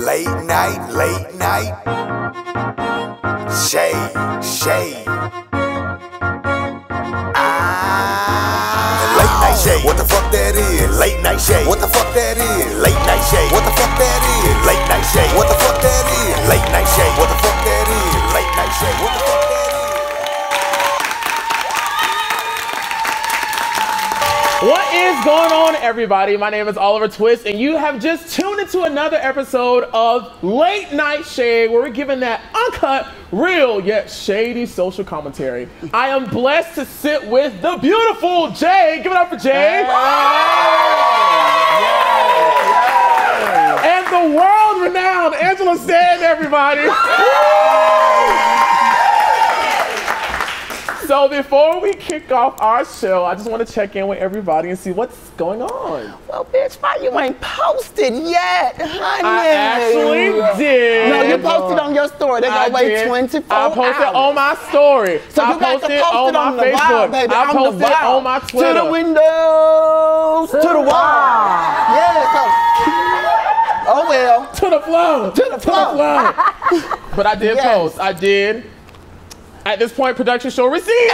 Late night, shade. Late night shade, what the fuck that is? Late night shade, what the fuck that is? Late night shade, what the fuck that is? Late night shade, what the fuck that is? Late night shade, what the fuck that is? Late night shade, what the fuck that is? What is going on, everybody? My name is Oliver Twist, and you have just tuned into another episode of Late Night Shade, where we're giving that uncut, real, yet shady social commentary. I am blessed to sit with the beautiful Jay. Give it up for Jay. And the world-renowned Angela Stanton, everybody. So before we kick off our show, I just want to check in with everybody and see what's going on. Well, bitch, why you ain't posted yet, honey? I actually did. No, you posted on your story. They gotta wait 24 hours. I posted on my story. So I you got to posted post on it on my the Facebook. wall, baby. I posted on my Twitter. To the windows, to the wall. Yeah, so, oh well. To the flow. To the flow. But I did post. I did. At this point, production show received.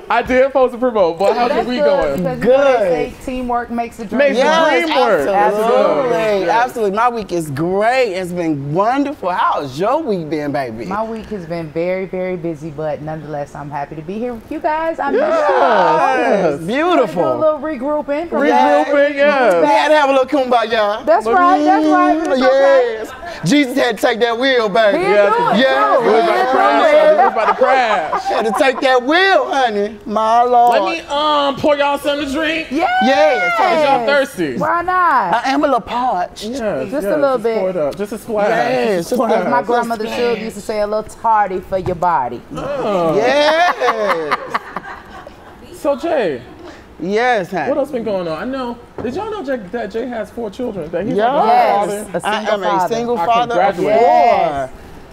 I did post a promote, but how's your week going? Good. You know they say teamwork makes the dream work. Makes the dream work. Absolutely. Absolutely. My week is great. It's been wonderful. How's your week been, baby? My week has been very, very busy, but nonetheless, I'm happy to be here with you guys. I Yes. Beautiful. Do a little regrouping. Regrouping, yes. We had to have a little kumbaya. That's right. That's right. It's Yes. okay. Jesus had to take that wheel, baby. He is doing it, Yeah. too. We was about to crash. We was about to crash. Had to take that wheel, honey. My Lord. Let me pour y'all something to drink. Yeah. Yes. Is y'all thirsty? Why not? I am a little parched. Yes, Just a little bit. Pour it up. Just a splash. Yes, Just a just splash. As my grandmother Shug used to say, a little tardy for your body. Oh. Yes. So Jay, Yes, honey. what else been going on? I know. Did y'all know that Jay has 4 children? That he's Yes. like a Yes. father? A I single am a father. single I father of congratulate 4. Yes.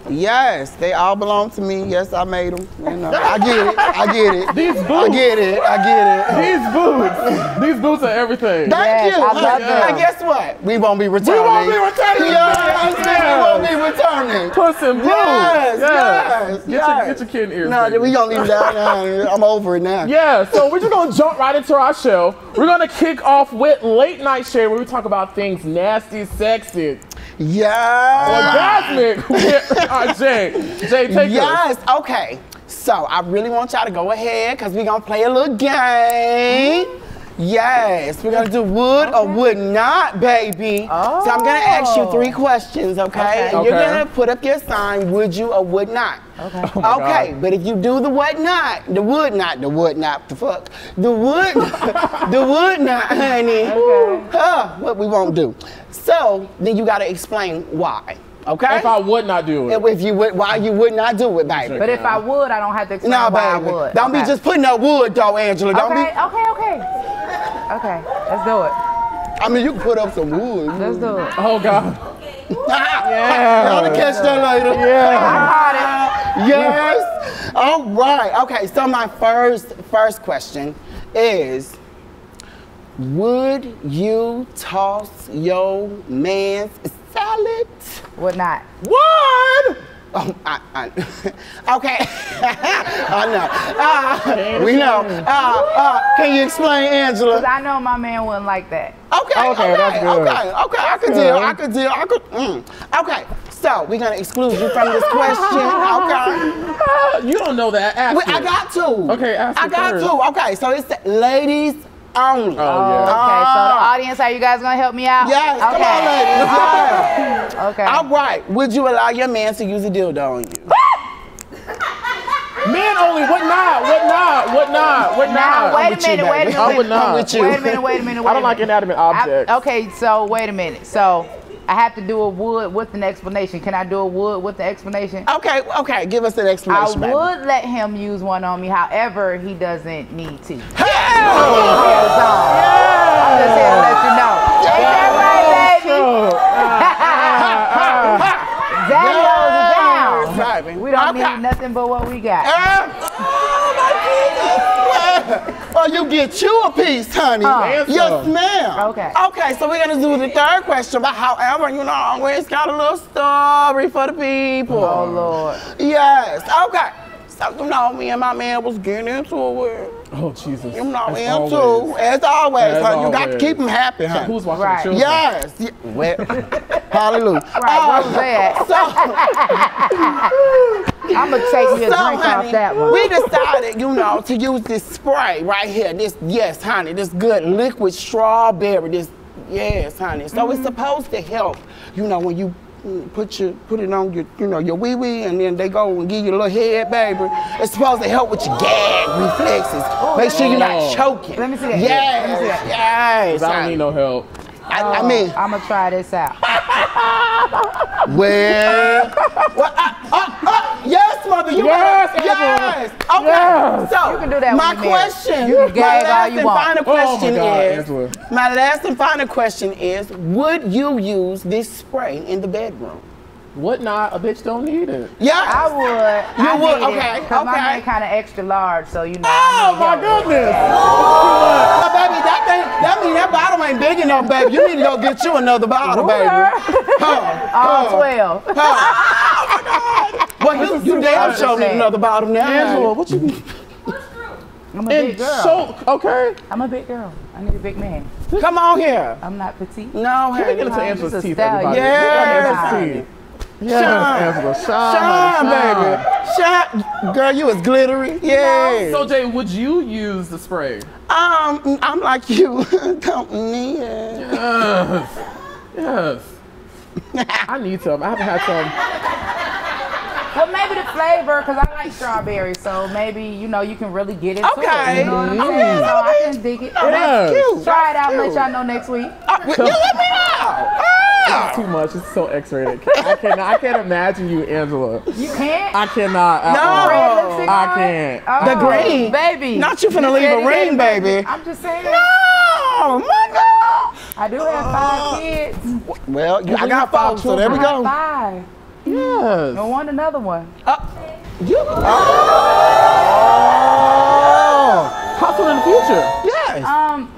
Yes, they all belong to me. Yes, I made them. You know, I get it. I get it. These boots. I get it. I get it. These boots are everything. Thank Yes, you. I love them. And guess what? We won't be returning. We won't be returning. Yes, we won't be returning. Puss in boots. Yes. Get your kid in ears. No, baby. we gonna leave it down there. I'm over it now. Yeah, so we're just gonna jump right into our show. We're gonna kick off with Late Night Shade, where we talk about things nasty, sexy, Yeah. orgasmic with our Jay. Jay, take us. Yes. Okay. So I really want y'all to go ahead because we're gonna play a little game. Yes, we're gonna do would or would not, baby. Oh. So I'm gonna ask you 3 questions, okay? And you're Okay. gonna put up your sign, would you or would not. Okay. Oh my Okay, God. but if you do the what not, the would not, the fuck, the would, the would not, honey. Okay. What we won't do. So then you gotta explain why, okay? If I would not do it. If you would, why you would not do it, baby. But if I would, I don't have to explain No, why baby. I would. Don't be Okay. just putting up wood, though, Angela. Don't Okay, be. okay, let's do it. I mean, you can put up some wood. Let's do it. Oh God. Yeah. Y'all to catch that later. Yeah. Yes. All right. Okay. So my first question is, would you toss your man's salad? Would not. What? Oh, okay. I know. We know. Can you explain, Angela? Because I know my man wouldn't like that. Okay, that's good. Okay, I could deal. Okay, so we're gonna exclude you from this question. Okay. You don't know that. Ask I it. got to. Okay, ask I it got first. to. Okay, so it's ladies only. Oh, yeah. Okay, so the audience, are you guys gonna help me out? Yes, Okay. come on, ladies. Yeah. Okay. All right. Would you allow your man to use a dildo on you? Men only. What not? What not? What not? What Now, not? wait with a you, minute, wait a baby. minute. I would not. I'm with you. Wait a minute. I don't like inanimate objects. Okay, so wait a minute. So I have to do a would with an explanation. Can I do a would with the explanation? Okay. Give us an I explanation, baby. would let him use one on me. However, he doesn't need to. Hell! I'm just here to let you know. Ain't that right, baby? That goes down. We don't need nothing but what we got. Oh my goodness! Oh, you get you a piece, honey. Yes, ma'am. Okay. Okay, so we're gonna do the third question, but however, you know, always got a little story for the people. Oh, Lord. Yes, okay. So, you know, me and my man was getting into it. Oh, Jesus. You know, As as always, As honey. You got to always. keep them happy, honey. Who's watching Right. the children? Yes. Well, hallelujah. Right, Rosanne. I'm going to take me a drink off that one. We decided, you know, to use this spray right here. This, yes, honey, this good liquid strawberry. This, yes, honey. So it's supposed to help, you know, when you put it on your, you know, your wee-wee, and then they go and give you a little head, baby. It's supposed to help with your gag reflexes. Make sure you're not choking. Let me see that. Yes, Let me see that. yes. I don't need no help. I mean, I'm going to try this out. well, yes, mother, you Yes, better, yes. Okay, Yes. so You can do that my when you're married. question, You can gag my all last you and want. final Oh, my question God, is, Angela. my last and final question is, would you use this spray in the bedroom? What not? A bitch don't need it. Yes. I would. You I would? need Okay, Because my okay. man kind of extra large, so you know. Oh, my goodness. Oh, baby, that mean that bottle ain't big enough, baby. You need to go get you another bottle, baby. All 12. Well, you damn sure need another bottle now. Angela, what you mean? I'm a big girl. So, okay. I'm a big girl. I need a big man. Come on here. I'm not petite. No, Let me get honey. into I'm Angela's just a teeth, stallion. everybody. Yes. Angela's teeth. Yes, Angela. Shine, baby. Shine. Girl, you is glittery. Yeah. So, Jay, would you use the spray? I'm like you. Don't need it. Yes. Yes. I need some. I haven't had some. Well, maybe the flavor, because I like strawberry, so maybe, you know, you can really get into it. Okay. You know what I'm saying? So I can dig it. That's cute. Try it out and That's let y'all know next week. You let me know. It's too much. It's so X-rated. I can't imagine you, Angela. You can't? I cannot. No. Red lipstick I on? can't. Oh, The green. Baby. Not you finna leave a ring, baby. I'm just saying. Oh, my God. I do have 5 kids. Well, I got 5, so there we I have go. 5. Yes. I want another one. Possible in the future. Yes.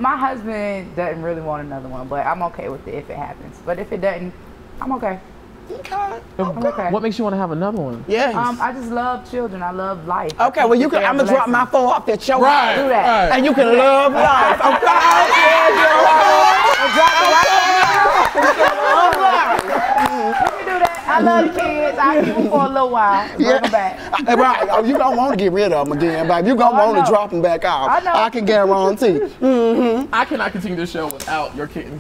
My husband doesn't really want another one, but I'm okay with it if it happens. But if it doesn't, I'm okay. Okay. I'm okay. What makes you want to have another one? Yes. I just love children. I love life. Okay, well, you can. I'm gonna drop my phone off at your house. Do that. And you can love life. You can do that. I love the kids. I keep them for a little while. Bring them back. Right. Oh, you don't want to get rid of them again, baby. You gonna want to drop them back off. I know. I can guarantee. I cannot continue this show without your kitten.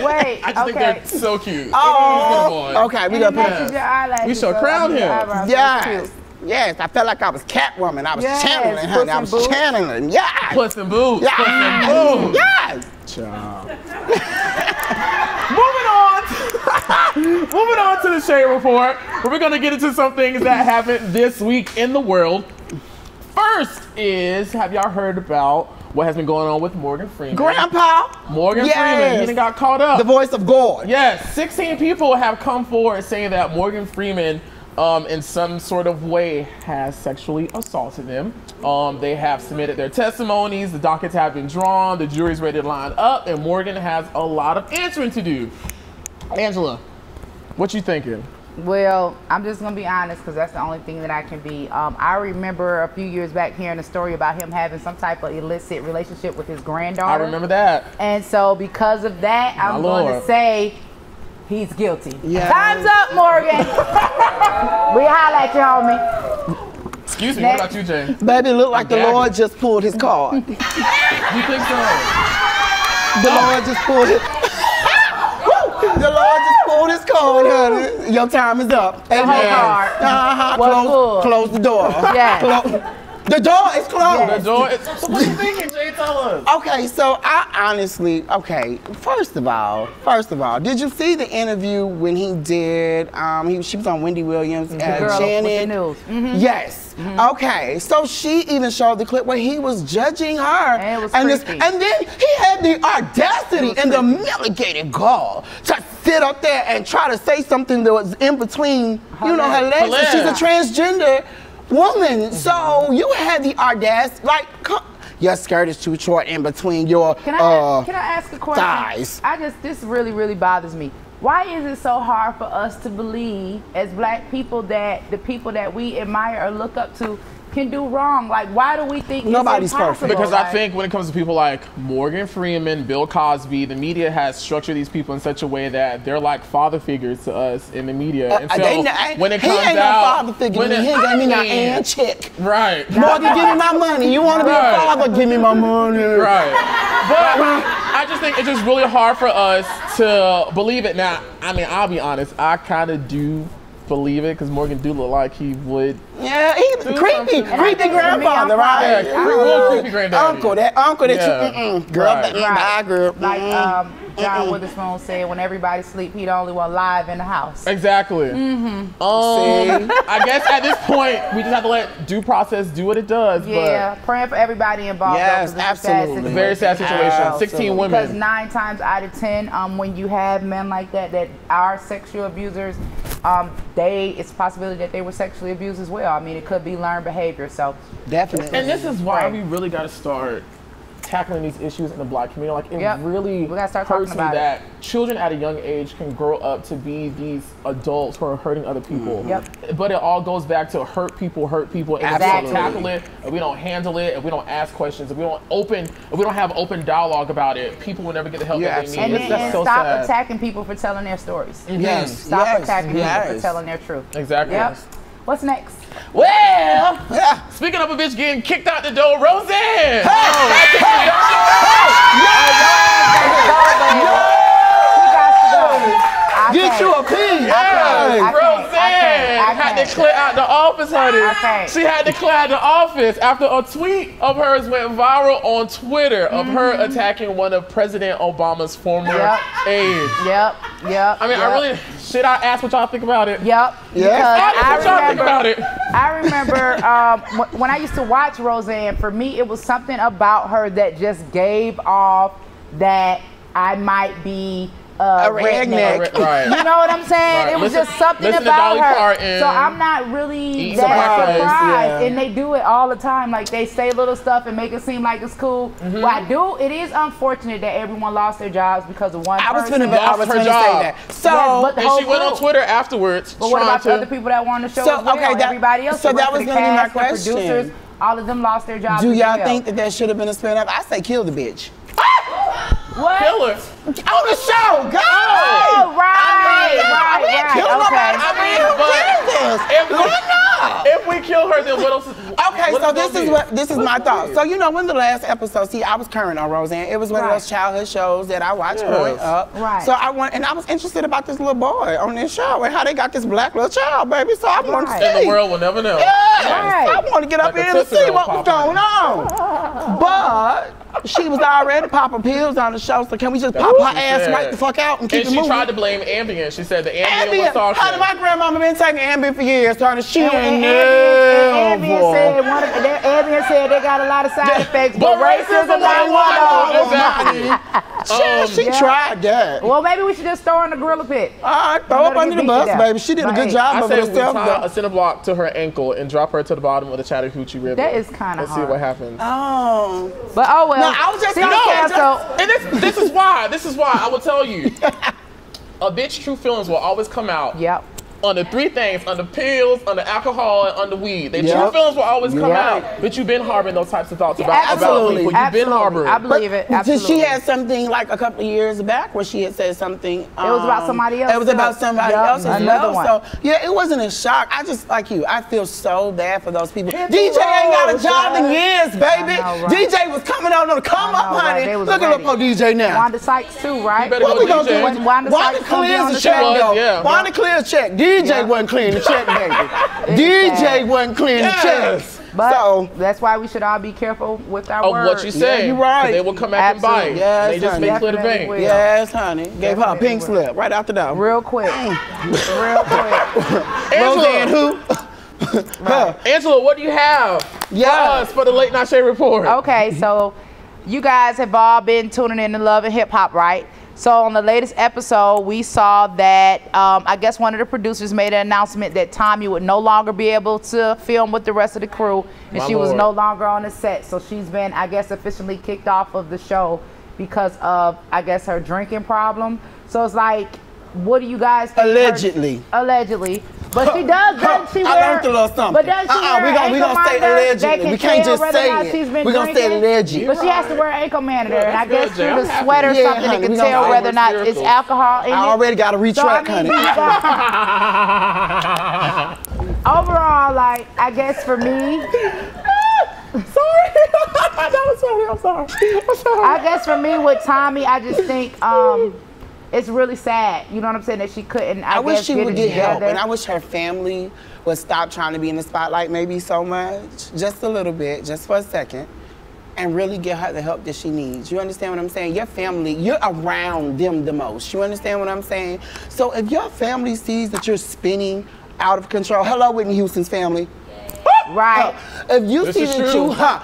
Wait. I just think they're so cute. Oh, okay. We And gonna matches put. your eyelashes. We shall so crown I mean, your him. eyebrows so Yes. cute. Yes. I felt like I was Catwoman. I was Yes, channeling, honey. I Puss was in Boots. channeling. Yes. Puss in Boots. Yes. Puss in Boots. Yes. Moving on to the Shade Report, where we're gonna get into some things that happened this week in the world. First is, have y'all heard about what has been going on with Morgan Freeman? Grandpa. Morgan Yes. Freeman, he done got caught up. The voice of God. Yes, 16 people have come forward saying that Morgan Freeman, in some sort of way, has sexually assaulted them. They have submitted their testimonies, the dockets have been drawn, the jury's ready to line up, and Morgan has a lot of answering to do. Angela, what you thinking? Well, I'm just gonna be honest because that's the only thing that I can be. I remember a few years back hearing a story about him having some type of illicit relationship with his granddaughter. I remember that. And so because of that, I'm going Lord. to say he's guilty. Yes. Time's up, Morgan. We holla at you, homie. Excuse me, what about you, Jay? Baby, look like the gagging. Lord just pulled his card. You think so? The Lord just pulled it. The Lord just pulled his card, honey. Your time is up. The whole card was full. Close the door. Yes. The door is closed. Yes. The door is, so what you thinking, Jay? Tell us. Okay, so I honestly, first of all, did you see the interview when he did, she was on Wendy Williams and girl with Janet? the news. Mm-hmm. Yes. Okay, so she even showed the clip where he was judging her. And it was creepy. and then he had the audacity and the milligated gall to sit up there and try to say something that was in between, her legs. And she's a transgender woman. So you had the audacity, your skirt is too short in between your Can I ask a question? thighs. This really bothers me. Why is it so hard for us to believe as black people that the people that we admire or look up to can do wrong? Like, why do we think Nobody's it's impossible? perfect? Because I think when it comes to people like Morgan Freeman, Bill Cosby, the media has structured these people in such a way that they're like father figures to us in the media. And so when it comes he ain't out, no father figure to me. He ain't gave me no aunt chick. Right. Morgan, give me my money. You want to be a father? Give me my money. Right. But I just think it's just really hard for us to believe it. Now, I mean, I'll be honest, I kind of do believe it because Morgan do look like he would. Yeah, he's creepy grandfather, right? Yeah, real creepy granddaddy. Uncle that you, girl, Right. bye, girl. Like John Witherspoon said, when everybody sleep, he the only one live in the house. Exactly. I guess at this point we just have to let due process do what it does. Yeah, praying for everybody involved. Yes, though, 'cause it's a sad absolutely. situation. Very sad situation. Absolutely. 16 women. Because 9 times out of 10, when you have men like that are sexual abusers, it's a possibility that they were sexually abused as well. I mean, it could be learned behavior. So Definitely. And this is why we really got to start tackling these issues in the black community. Like, it really we gotta start hurts talking me about that children at a young age can grow up to be these adults who are hurting other people. But it all goes back to hurt people, and if we don't tackle it, if we don't handle it, if we don't ask questions, if we don't have open dialogue about it, people will never get the help that they need. And so stop sad. attacking people for telling their stories. Yes. Stop attacking people for telling their truth. Exactly. What's next? Well, speaking of a bitch getting kicked out the door, Rosanne! Get you a piece. Rosanne had to clear out the office, honey. She had to clear out the office after a tweet of hers went viral on Twitter of her attacking one of President Obama's former aides. I mean, should I ask what y'all think about it? I remember when I used to watch Rosanne, for me, it was something about her that just gave off that I might be a redneck. Right. You know what I'm saying? It was just something about her. So I'm not really that surprised. And they do it all the time. Like, they say little stuff and make it seem like it's cool. Well, it is unfortunate that everyone lost their jobs because of one person. I was gonna say that. So, and she went on Twitter afterwards. But what about the other people that won the show as well? Everybody else. So that was gonna be my question. Producers, all of them lost their jobs. Do y'all think that should have been a spin-off? I say kill the bitch. What? Kill her. On the show, go! Oh, right. If we kill her, then what else? This is my thought. So you know, when the last episode, I was current on Rosanne. It was one of those childhood shows that I watched growing up. So I was interested about this little boy on this show and how they got this black little child, baby. So I wanted to see. And the world will never know. I want to get up here and see what was going on. But she was already popping pills on the show, so can we just pop her ass right the fuck out and keep it moving? And she tried to blame Ambien. She said the Ambien was toxic. Honey, my grandmama been taking Ambien for years, honey. She ain't Ambien said they got a lot of side effects, but racism ain't one of them. She tried that. Well, maybe we should just throw her in the gorilla pit. All right, throw up under the bus, baby. She did a good job of herself. I say we tie a cinder block to her ankle and drop her to the bottom of the Chattahoochee River. That is kind of hard. Let's see what happens. Oh. But oh well. No, I was just and this is why I will tell you, a bitch true feelings will always come out. On the 3 things, on the pills, on the alcohol, and on the weed. Their true feelings will always come out. But you've been harboring those types of thoughts about people. You've been harboring. I believe it. Absolutely. She had something like a couple of years back where she had said something. It was about somebody else. It was about somebody else as well. One. So yeah, it wasn't a shock. I just like you. I feel so bad for those people. DJ ain't got a job in years, baby. DJ was coming out on the come up, honey. Look at little DJ now. Wanda Sykes too, right? What we gonna do? Wanda clears the check though. Wanda clears check. DJ wasn't clearing the check, baby. DJ wasn't clearing the check. But that's why we should all be careful with our words. What you say. Yeah, you're right. They will come back and bite. Yes, they just make clear the bank. Yes, honey. Gave her a pink slip right after that. Real quick. Real quick. Rosanne who? Angela, what do you have for us for the Late Night Shade Report? Okay, so you guys have all been tuning in to Love and Hip Hop, right? So on the latest episode, we saw that I guess one of the producers made an announcement that Tommie would no longer be able to film with the rest of the crew, and she was no longer on the set. So she's been, I guess, officially kicked off of the show because of, I guess, her drinking problem. So it's like, what do you guys think? Allegedly. But she does, doesn't she wear? I learned a little something. But does she wear we gonna say allegedly. We can't just say it. We're gonna say allegedly. But she has to wear an ankle monitor, and I guess through the sweat or something, it can tell whether or not it's alcohol in it. I already got a retract, honey. Overall, like, I guess for me. Sorry. That was funny. I'm sorry. I guess for me with Tommie, I just think it's really sad. You know what I'm saying? That she couldn't. I wish guess, she get would it get together. help, and I wish her family would stop trying to be in the spotlight maybe so much, just a little bit, just for a second, and really get her the help that she needs. You understand what I'm saying? Your family, you're around them the most. You understand what I'm saying? So if your family sees that you're spinning out of control, hello, Whitney Houston's family. Right. If you see that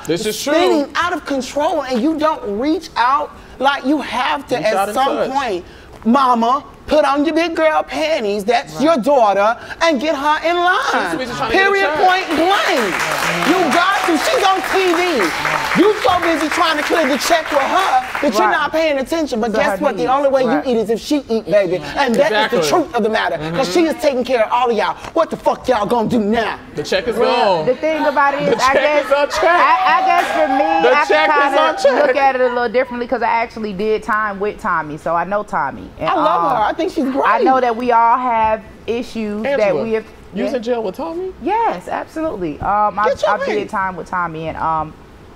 you're spinning out of control and you don't reach out, like you have to at some point, mama, put on your big girl panties, that's your daughter, and get her in line. Period, point blank. You got to, she's on TV. You so busy trying to clear the check with her that you're not paying attention. But guess what? The only way you eat is if she eat, baby. And that is the truth of the matter. Because she is taking care of all of y'all. What the fuck y'all gonna do now? The check is gone. The thing about it is, I guess for me, I can kind of look at it a little differently because I actually did time with Tommie, so I know Tommie. And, I love her. I think she's great. I know that we all have issues that we have. You was in jail with Tommie? Yes, absolutely. I did time with Tommie, and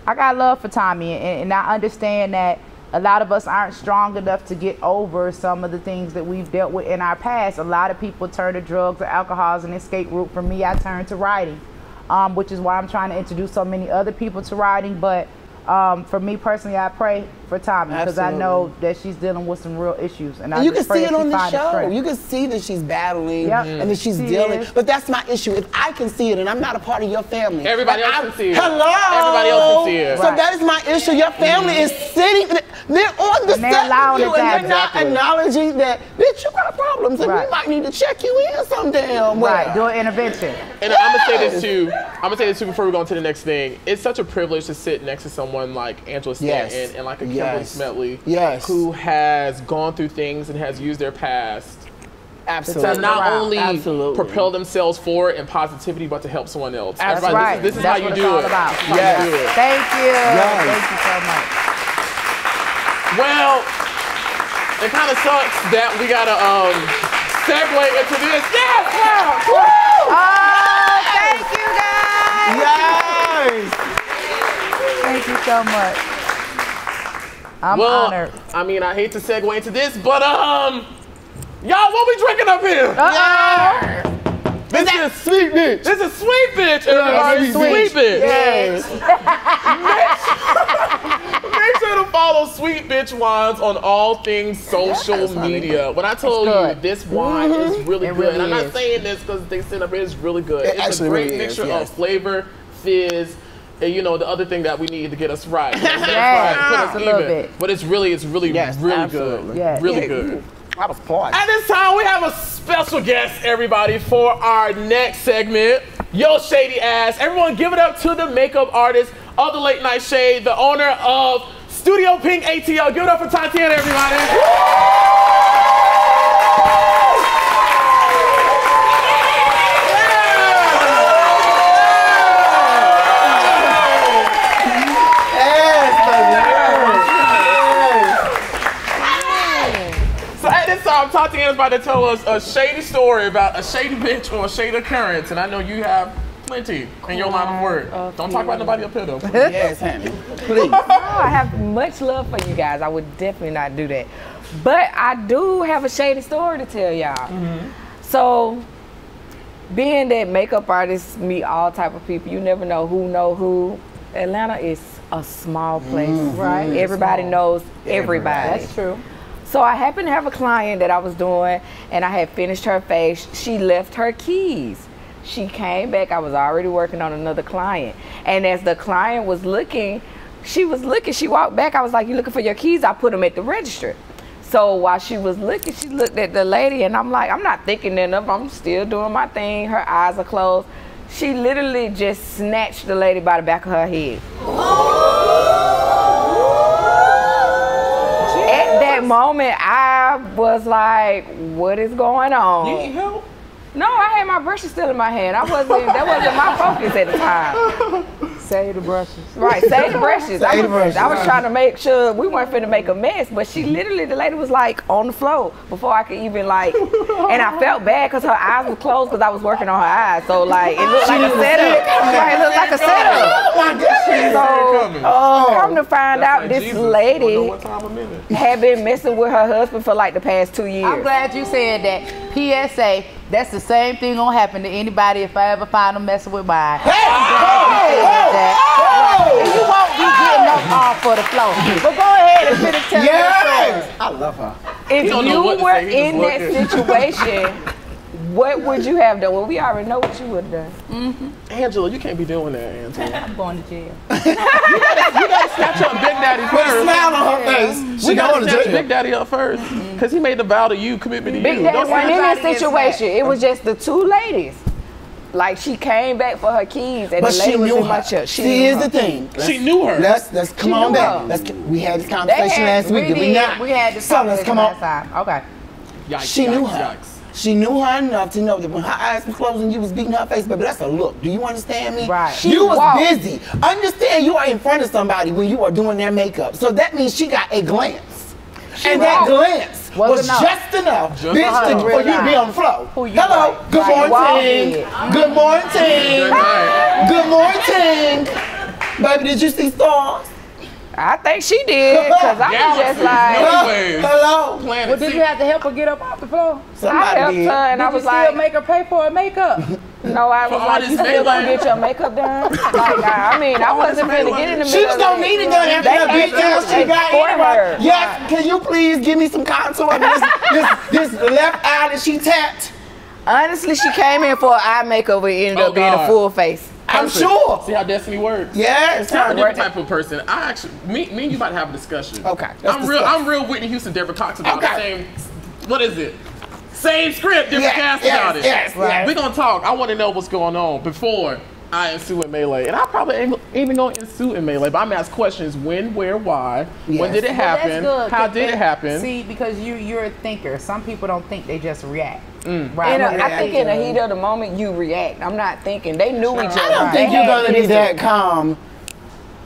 I got love for Tommie, and I understand that a lot of us aren't strong enough to get over some of the things that we've dealt with in our past. A lot of people turn to drugs or alcohol as an escape route. For me, I turned to writing, which is why I'm trying to introduce so many other people to writing. But for me personally, I pray for Tommie because I know that she's dealing with some real issues, and you can see it on the show. You can see that she's battling and that she's dealing. But that's my issue. If I can see it, and I'm not a part of your family, everybody else can see it. Hello. Everybody else can see it. So that is my issue. Your family is sitting. They're on the set with you, and they're not acknowledging that, bitch, you got problems, and we might need to check you in some damn way. Right, do an intervention. And I'm gonna say this too. Before we go on to the next thing. It's such a privilege to sit next to someone like Angela Stanton and like a Kimberly Smetley, who has gone through things and has used their past to not only propel themselves forward in positivity, but to help someone else. That's right. This is how you do it. Thank you. Thank you so much. Well, it kind of sucks that we gotta segue into this. Yes! Oh, thank you guys! Yes! Thank you so much. I'm honored. I mean, I hate to segue into this, but y'all, what we drinking up here? This is sweet bitch. This is sweet bitch. Everybody, sweet bitch. Yes. Make sure to follow Sweet Bitch Wines on all things social media. When I told you this wine is really good, and I'm not saying this because they sent up here, it's really good. It's a great mixture of flavor, fizz, and you know the other thing that we need to get us right. Put us even. But it's really really good. Really good. I was paused. At this time, we have a special guest, everybody, for our next segment. Yo, shady ass. Everyone give it up to the makeup artist of the Late Night Shade, the owner of StudioPinkATL. Give it up for Tatiana, everybody. Tatiana's about to tell us a shady story about a shady bitch or a shady occurrence, and I know you have plenty in your line of work. Don't talk about nobody up here, though. Yes, honey. Please. Oh, I have much love for you guys. I would definitely not do that. But I do have a shady story to tell y'all. So, being that makeup artists meet all type of people, you never know who. Atlanta is a small place, right? Everybody knows everybody. That's true. So I happened to have a client that I was doing, and I had finished her face. She left her keys. She came back. I was already working on another client. And as the client was looking, she walked back. I was like, you looking for your keys? I put them at the register. So while she was looking, she looked at the lady, and I'm like, I'm not thinking nothing of. I'm still doing my thing. Her eyes are closed. She literally just snatched the lady by the back of her head. At that moment, I was like, what is going on? You need help? No, I had my brushes still in my hand. That wasn't my focus at the time. Save the brushes. Right, save the brushes. I was trying to make sure we weren't finna make a mess, but she literally, the lady was like on the floor before I could even like, and I felt bad because her eyes were closed because I was working on her eyes. So like, it looked like a setup. Right, it looked like a setup. So, come to find out, this lady had been messing with her husband for like the past 2 years. I'm glad you said that. PSA, that's the same thing gonna happen to anybody if I ever find them messing with mine. And you won't be getting up off for the flow. But go ahead and finish telling your story. I love her. If you were in that situation, what would you have done? Well, we already know what you would have done. Angela, you can't be doing that, Angela. I'm going to jail. You gotta snatch up Big Daddy Put a first. smile on her face. We gotta snatch Big Daddy up first, because he made the vow to you, commitment to you. Big Daddy wasn't in that situation. It was just the two ladies. Like, she came back for her keys, and But the lady she was knew in my her. church. See, here's the thing. She knew her. Let's come on back. We had this conversation last week, did we not? We had this So let's conversation come last on. time. Okay. Yikes, She knew her. yikes. She knew her enough to know that when her eyes were closed and you was beating her face, baby, that's a look. Do you understand me? Right. You was walked. busy. Understand you are in front of somebody when you are doing their makeup. So that means she got a glance. And that glance was just enough, Just bitch, enough. for you to be on the floor. Who you Hello, like? good Right. morning. Good morning. Good night. Good morning. Baby, did you see stars? I think she did, because I was just like, Hello. Well, did you have to help her get up off the floor? I helped her, and I Did you was still like, make her pay for her makeup? no, I was all like, this you still gonna Maybach. get your makeup done? Like, I mean, I wasn't finna get in the middle. She was gonna need it done after that They big deal she paid got for anyway. her. Yes, can you please give me some contour on this left eye that she tapped? Honestly, she came in for an eye makeover and ended up being a full face. I'm sure. See how destiny works? Yes. I'm a different type of person. I actually, me and you about to have a discussion. Okay. I'm real Whitney Houston, Deborah Cox about the same, what is it? Same script, different cast about it. Yes. We're gonna talk. I want to know what's going on before I ensue in melee. And I probably ain't even gonna ensue in melee, but I'm gonna ask questions: when, where, why? Yes. When did it happen? Well, How did it happen? See, because you're a thinker. Some people don't think, they just react. Right. I think in the heat of the moment, you react. I'm not thinking. They knew each other. I don't think you're gonna be that calm,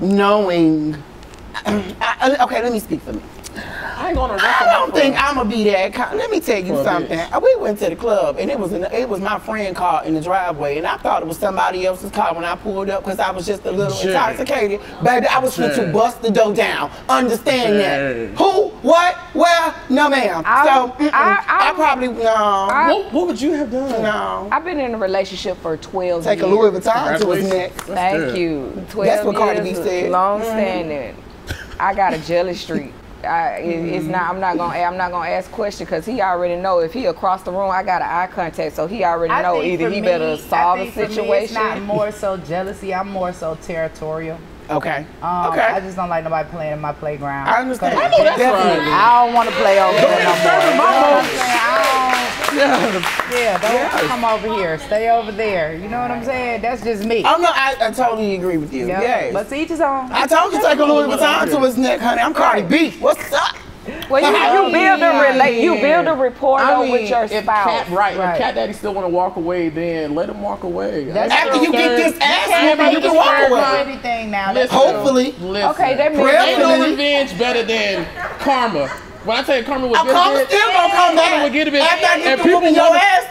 knowing. Okay, let me speak for me. I ain't gonna. I don't think I'm gonna be that calm. Let me tell you something. We went to the club and it was my friend car in the driveway, and I thought it was somebody else's car when I pulled up because I was just a little intoxicated. Baby, I was trying to bust the door down. Understand that? Who? What? Where? No, ma'am. I probably no. What would you have done? No. I've been in a relationship for 12 Take years. a Louis Vuitton to his neck. Thank you. 12 That's what Cardi B years, said. long standing. I got a jelly streak. It's not. I'm not gonna ask questions because he already know. If he across the room, I got an eye contact, so he already know. Either he better solve the situation. It's not more so jealousy. I'm more so territorial. Okay. I just don't like nobody playing in my playground. I understand. I know that's right. I don't want to play over there no more. Don't come over here. Stay over there. You know what I'm saying? That's just me. Oh no, I totally agree with you. Yeah. Yes. But to each his own. I told you to take a Louis Vuitton to his neck, honey. I'm Cardi B. What's up? Well, you build a rapport with your spouse. If Cat Daddy still want to walk away, then let him walk away. After you get this ass whooping, you can walk away. Anything now. Hopefully. Okay, that means ain't no revenge better than karma. When I tell you karma was Karma still gonna come back. After I get to whooping your ass,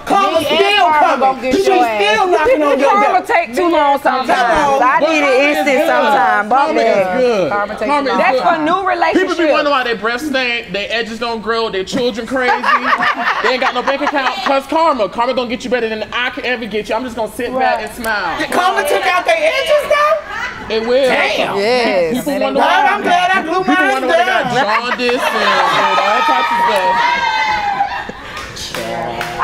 karma still coming. She's still knocking on your door. Karma take too long sometimes. I need it instant sometimes. Karma is good. Karma takes Karma is That's good. for new relationships. People be wondering why their breath stink, their edges don't grow, their children crazy, they ain't got no bank account. Cause karma gonna get you better than I could ever get you. I'm just gonna sit back and smile. Karma took out their edges though? It will. Damn. Yes. People wonder God, why. I'm glad I blew People mine wonder why they got down. jaundice and all types of stuff.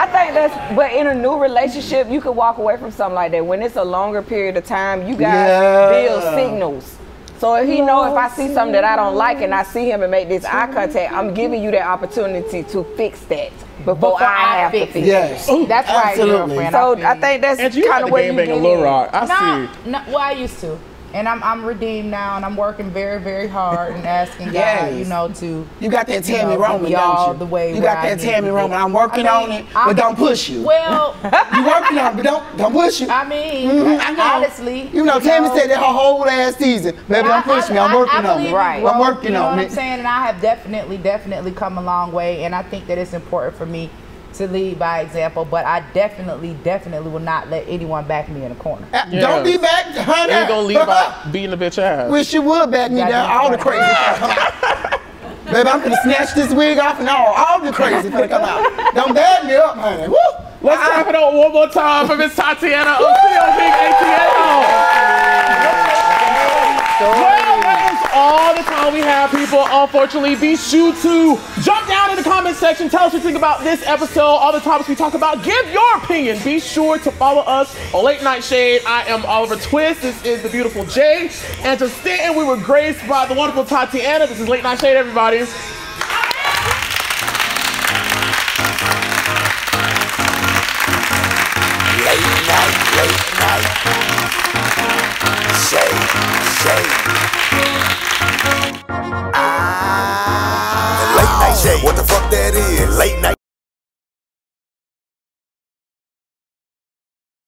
I think but in a new relationship, you could walk away from something like that. When it's a longer period of time, you guys build signals. So if he know if I see something that I don't like and I see him and make this eye contact, I'm giving you that opportunity to fix that before I have to fix it. Yes. That's right, girlfriend. So I think that's kind of what you bang a Lil Rock. I see. No, well, I used to. And I'm redeemed now, and I'm working very, very hard and asking God, you know, to you got that Tammy Roman, y'all don't you? the way you got that Tammy Roman. I'm working on it, but don't push you. Well, you working on it, but don't push you. I mean, honestly, you know, Tammy said that her whole last season. Baby, don't push me. I'm working on it. Right. I'm working on it. You know what it. I'm saying? And I have definitely come a long way, and I think that it's important for me to lead by example, but I definitely will not let anyone back me in a corner. Don't be back, honey. You ain't gonna leave by beating the bitch ass. Wish you would back me down. All the crazy come out. Baby, I'm gonna snatch this wig off and all the crazy finna come out. Don't bag me up, honey. Woo! Let's clap it up one more time for Miss Tatiana of StudioPinkATL. Well, that is all the time we have, people. Unfortunately, be sure to jump down in the comment section. Tell us what you think about this episode, all the topics we talk about. Give your opinion. Be sure to follow us on Late Night Shade. I am Oliver Twist. This is the beautiful Jay. And to Stanton, we were graced by the wonderful Tatiana. This is Late Night Shade, everybody. Late night shade. Late night shade. What the fuck that is? Late night.